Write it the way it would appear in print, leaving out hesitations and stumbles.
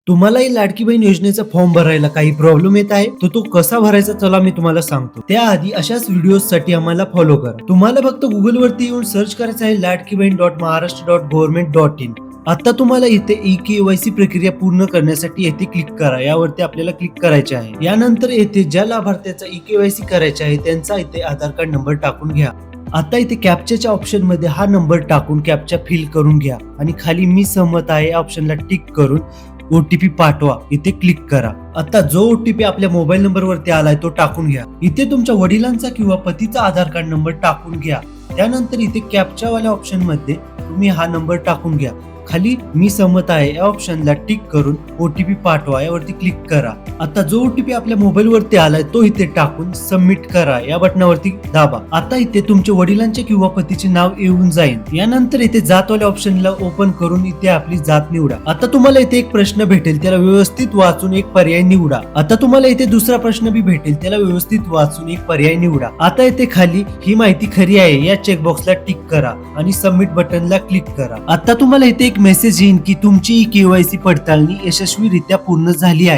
तुम्हालाही लाडकी बहीण योजनेचा फॉर्म भरायला काही प्रॉब्लेम येत आहे तर तो कसा भरायचा चला मी तुम्हाला सांगतो. त्याआधी अशाच व्हिडिओसाठी आम्हाला फॉलो करा. तुम्हाला फक्त गुगल वरती येऊन सर्च करायचं आहे ladkibahn.maharashtra.government.in. आता तुम्हाला इथे ई-केवायसी प्रक्रिया पूर्ण करण्यासाठी येथे क्लिक करा. यावरती आपल्याला क्लिक करायचे आहे. यानंतर येथे ज्या लाभार्थ्याचा ई-केवायसी करायचा आहे त्यांचा इथे आधार कार्ड नंबर टाकून घ्या. आता इथे कॅप्चाच्या ऑप्शन मध्ये हा नंबर टाकून कॅप्चा फिल करून घ्या आणि खाली मी सहमत आहे या ऑप्शनला टिक करून ओटीपी पाठवा इथे क्लिक करा. आता जो ओटीपी आपल्या मोबाईल नंबर वरती आलाय तो टाकून घ्या. इथे तुमच्या वडिलांचा किंवा पतीचा आधार कार्ड नंबर टाकून घ्या. त्यानंतर इथे कॅप्चा वाल्या ऑप्शन मध्ये तुम्ही हा नंबर टाकून घ्या. खाली मी सहमत आहे या ऑप्शनला टिक करून ओटीपी पाठवा यावरती क्लिक करा. आता जो ओटीपी आपल्या मोबाईल वरती आलाय तो इथे टाकून सबमिट करा या बटनावरती दाबा. आता इथे तुमच्या वडिलांचे किंवा पतीचे नाव येऊन जाईल. यानंतर इथे जातवाल्या ऑप्शनला ओपन करून इथे आपली जात निवडा. आता तुम्हाला इथे एक प्रश्न भेटेल त्याला व्यवस्थित वाचून एक पर्याय निवडा. आता तुम्हाला इथे दुसरा प्रश्न बी भेटेल त्याला व्यवस्थित वाचून एक पर्याय निवडा. आता इथे खाली ही माहिती खरी आहे या चेकबॉक्सला टिक करा आणि सबमिट बटनला क्लिक करा. आता तुम्हाला इथे एक मेसेज येईल की तुमची ई-केवायसी पडताळणी यशस्वीरित्या पूर्ण झाली आहे.